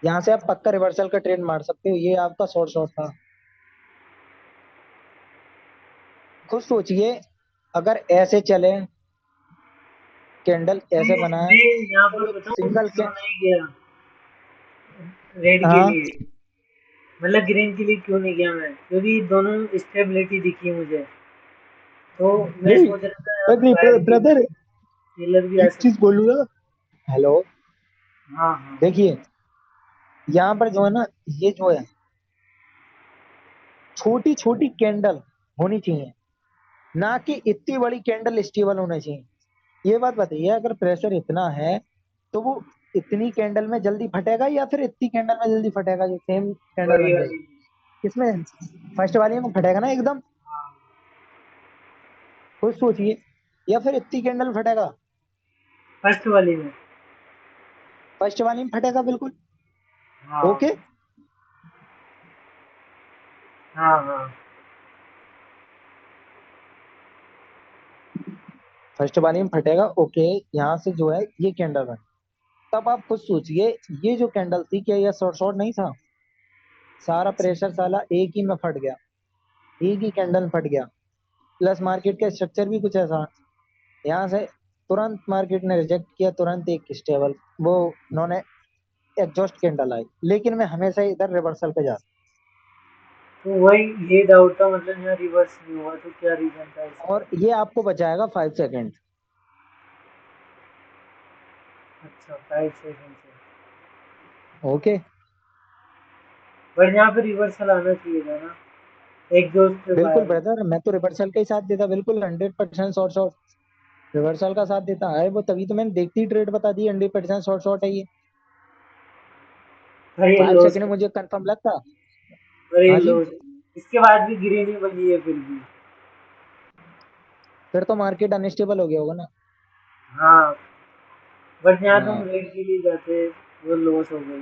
Speaker 1: यहाँ से आप पक्का रिवर्सल का ट्रेड मार सकते हो, ये आपका शॉर्ट शॉर्ट था। खुद सोचिए, अगर ऐसे चले, कैंडल ऐसे बनाए,
Speaker 2: मैं यहाँ
Speaker 1: तो
Speaker 2: पर
Speaker 1: एक
Speaker 2: बताऊँ
Speaker 1: सिंगल के,
Speaker 2: क्यों नहीं गया रेड के
Speaker 1: हाँ
Speaker 2: लिए, मतलब ग्रीन के लिए क्यों नहीं गया मैं, क्योंकि दोनों स्टेबिलिटी दिखी मुझे। तो मैं
Speaker 1: नहीं,
Speaker 2: सोच रहा था यहाँ पे
Speaker 1: नहीं
Speaker 2: बायर भी
Speaker 1: ब्रदर,
Speaker 2: सेलर भी आ
Speaker 1: एक चीज
Speaker 2: सकता है।
Speaker 1: बोलूंगा। हेलो,
Speaker 2: हाँ हाँ।
Speaker 1: देखिए, यहाँ पर जो है ना, ये जो है, छोटी छोटी कैंडल होनी चाहिए, ना कि इतनी बड़ी कैंडल स्टेबल होनी चाहिए। ये बात बताइए, अगर प्रेशर इतना है तो वो इतनी कैंडल में जल्दी फटेगा या फिर इतनी कैंडल में जल्दी फटेगा जो सेम कैंडल
Speaker 2: वही
Speaker 1: बन जाएगी?
Speaker 2: वही।
Speaker 1: किसमें? फर्स्ट वाली में फटेगा ना एकदम।
Speaker 2: हाँ
Speaker 1: खुद सोचिए, या फिर इतनी कैंडल फटेगा?
Speaker 2: फर्स्ट वाली में।
Speaker 1: फर्स्ट वाली में फटेगा बिल्कुल।
Speaker 2: हाँ
Speaker 1: ओके।
Speaker 2: हाँ हाँ।
Speaker 1: फर्स्ट वाली में फटेगा, ओके। यहाँ से जो है ये कैंडल है, तब आप खुद सोचिए, ये जो कैंडल थी, क्या ये शॉर्ट शॉर्ट नहीं था? सारा प्रेशर साला एक ही में फट गया, एक ही कैंडल में फट गया। प्लस मार्केट का स्ट्रक्चर भी कुछ ऐसा, यहाँ से तुरंत मार्केट ने रिजेक्ट किया, तुरंत एक स्टेबल, वो उन्होंने एग्जॉस्ट कैंडल आई। लेकिन मैं हमेशा इधर रिवर्सल पे जाता
Speaker 2: तो वही ये डाउट था, मतलब यहाँ रिवर्स नहीं हुआ तो क्या रीजन था
Speaker 1: हूं।
Speaker 2: इसका।
Speaker 1: और ये आपको बचाएगा 5 सेकेंड।
Speaker 2: अच्छा, 5 सेकंड से।
Speaker 1: ओके।
Speaker 2: बट यहाँ पे रिवर्सल आना चाहिए था ना, एक दोस्त पे
Speaker 1: बिल्कुल
Speaker 2: फायर।
Speaker 1: ब्रदर, मैं तो रिवर्सल का ही साथ देता, बिल्कुल 100% शॉर्ट शॉर्ट रिवर्सल का साथ देता है वो। तभी तो मैंने देखती ही ट्रेड बता दी, 100% शॉर्ट शॉर्ट है ये।
Speaker 2: पर ये
Speaker 1: 5 सेकेंड
Speaker 2: लॉस,
Speaker 1: में मुझे कंफर्म लगता।
Speaker 2: पर ये
Speaker 1: हाँ जी।
Speaker 2: लॉस। इसके बाद भी ग्रीन ही बनी है फिर भी।
Speaker 1: फिर तो मार्केट अनस्टेबल हो गया होगा ना।
Speaker 2: हाँ, बट यहाँ तुम
Speaker 1: हाँ
Speaker 2: रेड के लिए जाते, वो लॉस हो गई।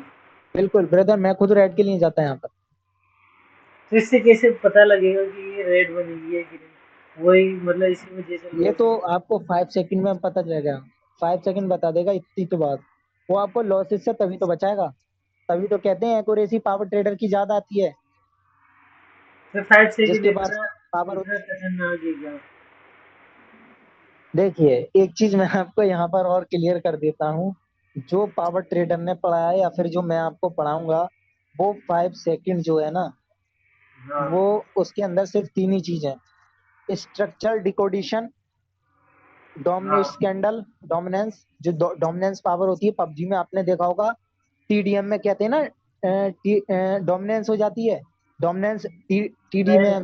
Speaker 1: बिल्कुल ब्रदर, मैं खुद रेड के लिए जाता यहाँ पर।
Speaker 2: तो इससे कैसे पता लगेगा कि ये रेड बनेगी या ग्रीन, वही मतलब इसी वजह से
Speaker 1: ये
Speaker 2: लॉस
Speaker 1: तो
Speaker 2: हो।
Speaker 1: आपको 5 सेकेंड में पता चलेगा। 5 सेकेंड बता देगा इतनी तो बात। वो आपको लॉसेस से तभी तो बचाएगा। तभी तो कहते हैं एक्यूरेसी पावर ट्रेडर की ज्यादा आती है,
Speaker 2: तो 5 सेकंड
Speaker 1: जिसके पास
Speaker 2: इतना
Speaker 1: पावर
Speaker 2: इतना
Speaker 1: होती है।
Speaker 2: खतरनाक है क्या?
Speaker 1: देखिए, एक चीज मैं आपको यहाँ पर और क्लियर कर देता हूँ, जो पावर ट्रेडर ने पढ़ाया या फिर जो मैं आपको पढ़ाऊंगा, वो 5 सेकेंड जो है ना,
Speaker 2: हाँ
Speaker 1: वो उसके अंदर सिर्फ तीन ही चीज है: स्ट्रक्चरल डिकोडिशन, डोमिनेट
Speaker 2: हाँ।
Speaker 1: Candle, dominance. जो डोमिनेंस पावर होती है पबजी में, आपने देखा होगा, टीडीएम में कहते हैं ना, डोमिनेंस हो जाती है। डोमिनेंस टीडी
Speaker 2: मैं
Speaker 1: में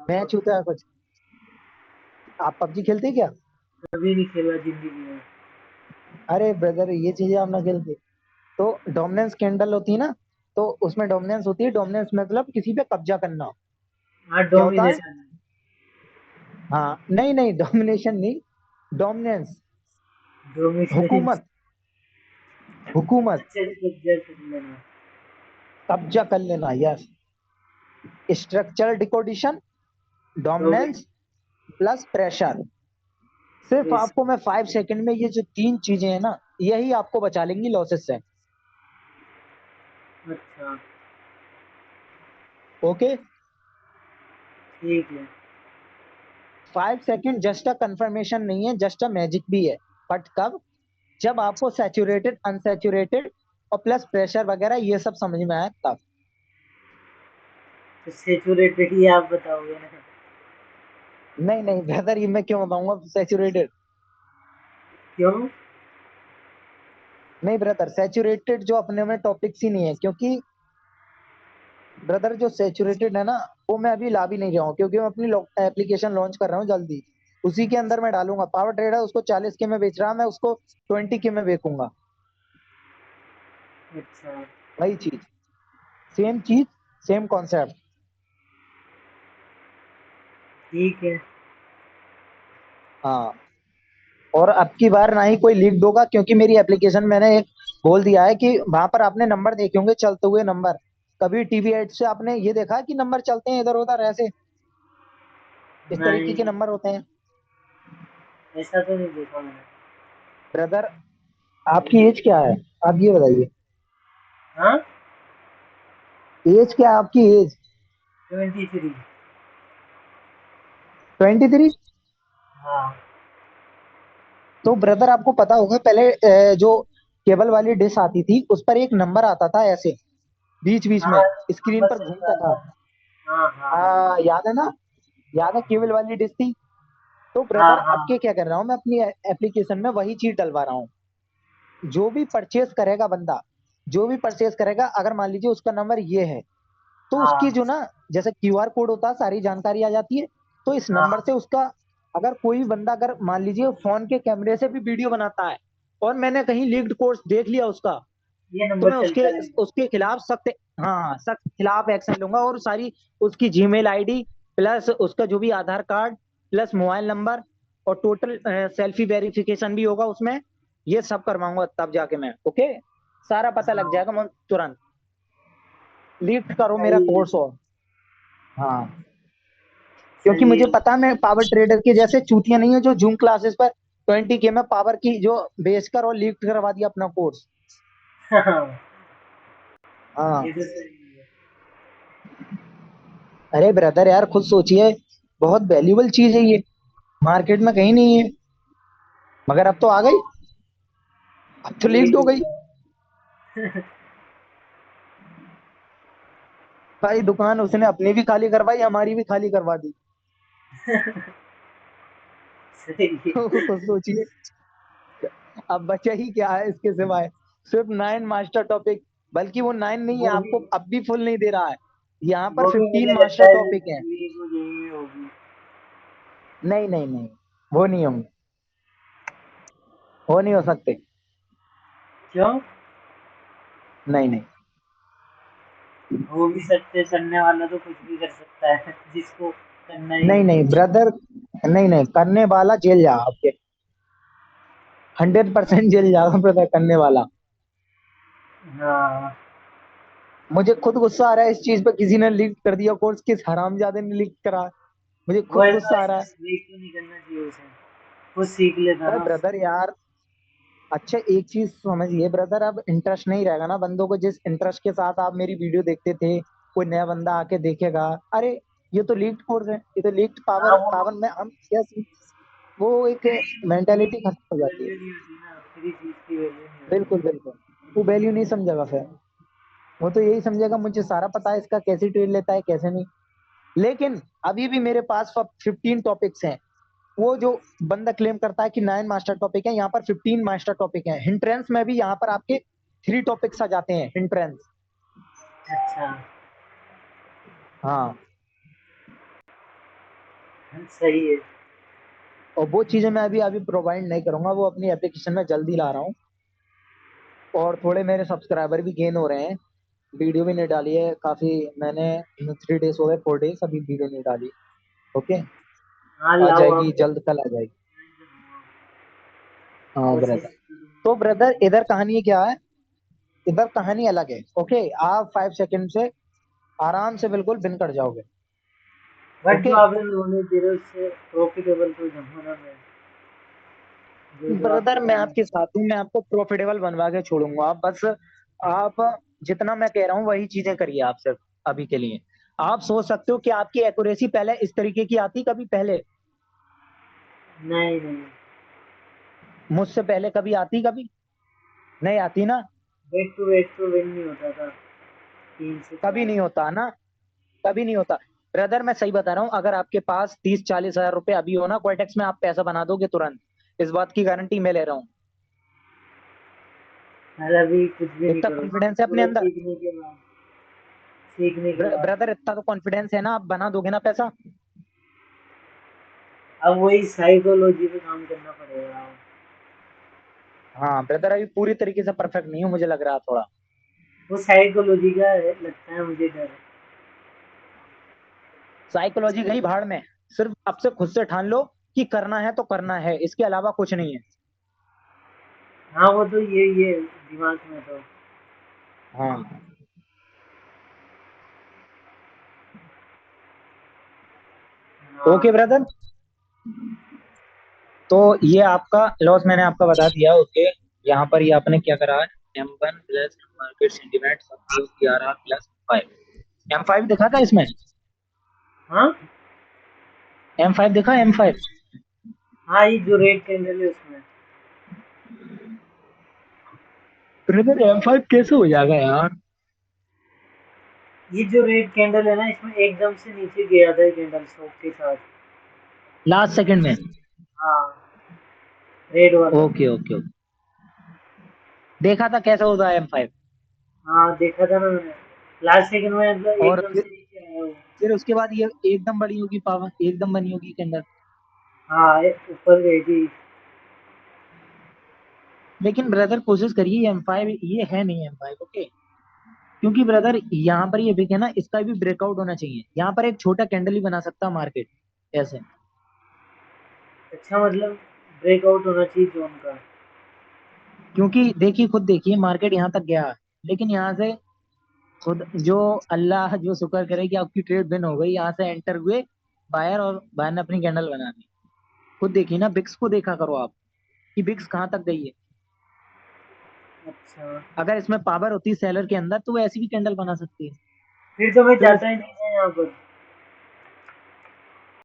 Speaker 1: मैच होता है कुछ। आप पबजी खेलते हैं क्या?
Speaker 2: कभी नहीं खेला जिंदगी में।
Speaker 1: अरे ब्रदर, ये चीजें आप ना खेलते। तो डोमिनेंस कैंडल होती है ना, तो उसमें डोमिनेंस होती है। डोमिनेंस मतलब किसी पे कब्जा करना।
Speaker 2: हाँ,
Speaker 1: क्या होता है?
Speaker 2: डोमिनेशन।
Speaker 1: हाँ नहीं नहीं, डोमिनेशन नहीं, डोमिनेंस।
Speaker 2: डोमिनेंस।
Speaker 1: हुकूमत, हुकूमत।
Speaker 2: अच्छा कब्जा कर लेना।
Speaker 1: कब्जा कर लेना, यस। स्ट्रक्चरल डिकोडिशन, डोमिनेंस, प्लस प्रेशर। सिर्फ
Speaker 2: डोमिनेंस।
Speaker 1: आपको मैं 5 सेकंड में ये जो तीन चीजें हैं ना, यही आपको बचा लेंगी लॉसेस से।
Speaker 2: अच्छा
Speaker 1: ओके।
Speaker 2: ठीक है।
Speaker 1: 5 सेकंड जस्ट अ कंफर्मेशन नहीं है, जस्ट अ मैजिक भी है। बट कब? जब आपको सैचुरेटेड, अनसैचुरेटेड और प्लस प्रेशर वगैरह ये सब समझ में आए तब।
Speaker 2: तो सेचुरेटेड ही आप बताओगे ना?
Speaker 1: नहीं नहीं ब्रदर, ये मैं क्यों बताऊंगा सैचुरेटेड?
Speaker 2: क्यों?
Speaker 1: नहीं ब्रदर, सैचुरेटेड जो अपने में टॉपिक्स ही नहीं है, क्योंकि ब्रदर जो सैचुरेटेड है ना, वो मैं अभी ला भी नहीं रहा हूँ, क्योंकि मैं अपनी एप्लीकेशन लॉन्च कर रहा हूँ जल्दी। उसी के अंदर मैं डालूंगा। पावर ट्रेडर उसको 40 के में बेच रहा, मैं उसको 20 के में बेचूंगा।
Speaker 2: अच्छा
Speaker 1: वही चीज, सेम कॉन्सेप्ट।
Speaker 2: ठीक है।
Speaker 1: हाँ। और अब की बार ना ही कोई लीक होगा, क्योंकि मेरी एप्लीकेशन मैंने एक बोल दिया है कि वहां पर आपने नंबर देखे होंगे, चलते हुए नंबर। कभी टीवी एड से आपने ये देखा है कि नंबर चलते हैं इधर उधर ऐसे, इस तरीके
Speaker 2: नहीं,
Speaker 1: के नंबर होते हैं?
Speaker 2: ऐसा तो नहीं देखा मैंने।
Speaker 1: ब्रदर, आपकी एज क्या है? आप ये बताइए,
Speaker 2: हाँ।
Speaker 1: एज क्या है आपकी, एज?
Speaker 2: 23।
Speaker 1: 23?
Speaker 2: हाँ
Speaker 1: तो ब्रदर आपको पता होगा पहले जो केबल वाली डिश आती थी उस पर एक नंबर आता था ऐसे, बीच बीच
Speaker 2: हाँ,
Speaker 1: में स्क्रीन
Speaker 2: नंबर
Speaker 1: पर
Speaker 2: चलता
Speaker 1: घूमता था।
Speaker 2: था। हाँ हाँ
Speaker 1: याद है ना? याद है केबल वाली डिश थी? तो
Speaker 2: हाँ
Speaker 1: ब्रदर अब
Speaker 2: हाँ।
Speaker 1: के क्या कर रहा हूँ मैं अपनी एप्लीकेशन में, वही चीज डलवा रहा हूँ। जो भी परचेस करेगा बंदा, जो भी परचेस करेगा, अगर मान लीजिए उसका नंबर ये है, तो उसकी
Speaker 2: हाँ
Speaker 1: जो ना, जैसे क्यूआर कोड होता है, सारी जानकारी आ जाती है। तो इस नंबर
Speaker 2: हाँ।
Speaker 1: से उसका, अगर कोई भी बंदा, अगर मान लीजिए फोन के कैमरे से भी वीडियो बनाता है और मैंने कहीं लीक्ड कोर्स देख लिया उसका,
Speaker 2: ये
Speaker 1: तो
Speaker 2: नंबर
Speaker 1: मैं उसके
Speaker 2: चलता रहेगा।
Speaker 1: उसके खिलाफ सख्त, हाँ सख्त खिलाफ एक्शन लूंगा। और सारी उसकी जीमेल आईडी, प्लस उसका जो भी आधार कार्ड, प्लस मोबाइल नंबर, और टोटल सेल्फी वेरिफिकेशन भी होगा उसमें। ये सब करवाऊंगा तब जाके मैं, ओके। सारा पता लग
Speaker 2: हाँ
Speaker 1: जाएगा मैं तुरंत। लीक करो मेरा
Speaker 2: सही है।
Speaker 1: कोर्स। और हाँ, क्योंकि
Speaker 2: सही
Speaker 1: मुझे
Speaker 2: है।
Speaker 1: पता है मैं पावर ट्रेडर के जैसे चूतिया नहीं है जो जूम क्लासेस पर 20 के में पावर की जो बेचकर और लीक करवा दिया अपना कोर्स।
Speaker 2: हाँ,
Speaker 1: हाँ।
Speaker 2: ये तो सही है।
Speaker 1: अरे ब्रदर यार, खुद सोचिए, बहुत वैल्यूबल चीज है ये, मार्केट में कहीं नहीं है। मगर अब तो आ गई, अब तो
Speaker 2: वही
Speaker 1: लीक्ड हो
Speaker 2: तो।
Speaker 1: गई। भाई दुकान उसने अपनी भी खाली करवाई, हमारी भी खाली करवा दी।
Speaker 2: सही है।
Speaker 1: तो खुद सोचिए, अब बचा ही क्या है इसके सिवाय? सिर्फ 9 मास्टर टॉपिक। बल्कि वो 9 नहीं है,
Speaker 2: वो भी
Speaker 1: आपको अब भी फुल नहीं दे रहा है। यहाँ पर
Speaker 2: वो भी
Speaker 1: 15
Speaker 2: मुझे लगता
Speaker 1: मास्टर
Speaker 2: है
Speaker 1: टॉपिक है।
Speaker 2: लीक हो गई होगी।
Speaker 1: नहीं नहीं नहीं, वो नहीं होंगे, वो नहीं हो सकते।
Speaker 2: क्यों?
Speaker 1: नहीं नहीं।
Speaker 2: हो भी सकते, करने वाला तो कुछ भी कर सकता है जिसको करना ही
Speaker 1: नहीं
Speaker 2: नहीं
Speaker 1: नहीं
Speaker 2: है।
Speaker 1: ब्रदर, नहीं नहीं, करने वाला जेल जा आपके, 100% जेल जाओगे ब्रदर करने वाला।
Speaker 2: हाँ,
Speaker 1: मुझे खुद गुस्सा आ रहा है इस चीज पे, किसी ने लीक कर दिया कोर्स, किस हरामजादे ने लीक करा। मुझे
Speaker 2: वो
Speaker 1: खुद
Speaker 2: ऐसा
Speaker 1: गुस्सा आ रहा है।
Speaker 2: लीक तो नहीं करना चाहिए उसे। कुछ सीख लेता
Speaker 1: अरे
Speaker 2: ना उससे।
Speaker 1: ब्रदर यार, अच्छा एक चीज समझिए ब्रदर, अब इंटरेस्ट नहीं रहेगा ना बंदों को, जिस इंटरेस्ट के साथ आप मेरी वीडियो देखते थे। कोई नया बंदा आके देखेगा, अरे ये तो लीक्ड कोर्स है, ये तो लीक्ड
Speaker 2: हाँ
Speaker 1: पावर
Speaker 2: वो
Speaker 1: पावर में हम क्या वो एक
Speaker 2: फ्री
Speaker 1: मेंटेलिटी
Speaker 2: चीज
Speaker 1: खत्म हो
Speaker 2: की
Speaker 1: जाती है।
Speaker 2: वैल्यू नहीं होती ना, फ्री चीज की वैल्यू नहीं होती।
Speaker 1: बिल्कुल बिल्कुल। वो वैल्यू नहीं समझेगा फिर। वो तो यही समझेगा मुझे सारा पता है इसका, कैसे ट्रेड लेता है कैसे नहीं। लेकिन अभी भी मेरे पास 15 टॉपिक्स हैं। वो जो बंदा क्लेम करता है कि 9 मास्टर टॉपिक है, यहाँ पर 15 मास्टर टॉपिक है। हिंट्रेंस में भी यहाँ पर आपके 3 टॉपिक्स आ जाते हैं, हिंट्रेंस।
Speaker 2: अच्छा।
Speaker 1: हाँ।
Speaker 2: सही है।
Speaker 1: और वो चीजें मैं अभी अभी प्रोवाइड नहीं करूंगा, वो अपनी एप्लीकेशन में जल्दी ला रहा हूँ। और थोड़े मेरे सब्सक्राइबर भी गेन हो रहे हैं। वीडियो भी नहीं डाली है काफी मैंने, 3 डेज हो गए, 4 डेज, अभी वीडियो नहीं डाली। ओके।
Speaker 2: हाँ
Speaker 1: आ
Speaker 2: लाओ
Speaker 1: जाएगी,
Speaker 2: आप।
Speaker 1: जल्द कल आ जाएगी। हाँ
Speaker 2: कोशिश
Speaker 1: ब्रदर। तो
Speaker 2: करूंगा।
Speaker 1: ब्रदर इधर कहानी क्या है, इधर कहानी अलग है। ओके, आप 5 सेकंड से आराम से बिल्कुल बिन कर जाओगे।
Speaker 2: बट जो
Speaker 1: ओके
Speaker 2: आपने लोने दे रहे हो उससे प्रॉफिटेबल तो जाऊंगा ना मैं, जो जो आप
Speaker 1: ब्रदर, मैं
Speaker 2: बता रहे
Speaker 1: आपके
Speaker 2: हैं।
Speaker 1: साथ हूँ, मैं आपको प्रॉफिटेबल बनवा के छोड़ूंगा। आप बस, आप जितना मैं कह रहा हूँ वही चीजें करिए आप सिर्फ अभी के लिए। आप सोच सकते हो कि आपकी एक्यूरेसी पहले इस तरीके की आती कभी पहले,
Speaker 2: नहीं नहीं,
Speaker 1: मुझसे पहले कभी आती, कभी नहीं आती ना।
Speaker 2: बैक टू विन नहीं होता था, 3 से 4।
Speaker 1: कभी नहीं होता ना, कभी नहीं होता। ब्रदर मैं सही बता रहा हूँ, अगर आपके पास 30-40 हजार रुपए अभी हो ना क्वाइटेक्स में, आप पैसा बना दोगे तुरंत। इस बात की गारंटी मैं ले रहा हूँ।
Speaker 2: पहले भी कुछ भी नहीं
Speaker 1: इतना
Speaker 2: करूंगा
Speaker 1: कॉन्फिडेंस है अपने
Speaker 2: पूरा
Speaker 1: अंदर।
Speaker 2: सीखने के बाद, सीखने के बाद।
Speaker 1: ब्रदर इतना तो कॉन्फिडेंस है ना, आप बना दोगे ना पैसा।
Speaker 2: अब वही साइकोलॉजी पे काम करना पड़ेगा।
Speaker 1: हाँ ब्रदर, अभी पूरी तरीके से परफेक्ट नहीं हो, मुझे लग रहा है थोड़ा।
Speaker 2: वो साइकोलॉजी का लगता है मुझे डर।
Speaker 1: साइकोलॉजी गई भाड़ में। सिर्फ आपसे खुद से ठान लो कि करना है तो करना है, इसके अलावा कुछ नहीं है।
Speaker 2: हाँ वो तो ये दिमाग में तो।
Speaker 1: हाँ। ओके
Speaker 2: हाँ।
Speaker 1: ब्रदर, तो ये आपका लॉस मैंने आपका बता दिया। ओके, यहाँ पर ये आपने क्या करा है, M1 plus market sentiment suppose CRR plus 5। M5 दिखा था इसमें,
Speaker 2: हाँ।
Speaker 1: M5 दिखा, M5।
Speaker 2: हाँ ये जो रेड कैंडल है उसमें।
Speaker 1: ब्रदर M5 कैसे हो जाएगा यार।
Speaker 2: ये जो रेड कैंडल है ना, इसमें एकदम से नीचे गया था ये कैंडल स्टॉक के साथ।
Speaker 1: लास्ट सेकंड में।
Speaker 2: हाँ, रेड वाला।
Speaker 1: ओके ओके ओके, देखा था कैसे होता है M5।
Speaker 2: हाँ देखा था ना मैंने, लास्ट सेकंड में मतलब
Speaker 1: और
Speaker 2: एकदम से नीचे आया वो।
Speaker 1: फिर उसके बाद ये एकदम बड़ी होगी पावर, एकदम बनी होगी कैंडल।
Speaker 2: हाँ ऊपर गई थी।
Speaker 1: लेकिन ब्रदर कोशिश करिए, M5 ये है नहीं M5। ओके, क्योंकि ब्रदर यहाँ पर ये बिक है ना, इसका भी ब्रेकआउट होना चाहिए। यहाँ पर एक छोटा कैंडल ही बना सकता मार्केट ऐसे।
Speaker 2: अच्छा मतलब ब्रेकआउट होना चाहिए जोन का।
Speaker 1: क्योंकि देखिए, खुद देखिए, मार्केट यहाँ तक गया, लेकिन यहाँ से खुद जो अल्लाह जो शुक्र करे कि आपकी ट्रेड बिन हो गई, यहाँ से एंटर हुए बायर, और बायर ने अपनी कैंडल बना दी। खुद देखिए ना, बिक्स को देखा करो आप कि बिक्स कहाँ तक गई है।
Speaker 2: अच्छा,
Speaker 1: अगर इसमें पावर होती सेलर के अंदर तो वो ऐसी भी कैंडल बना सकती है।
Speaker 2: फिर तो मैं
Speaker 1: फिर
Speaker 2: जाता ही नहीं था यहाँ पर।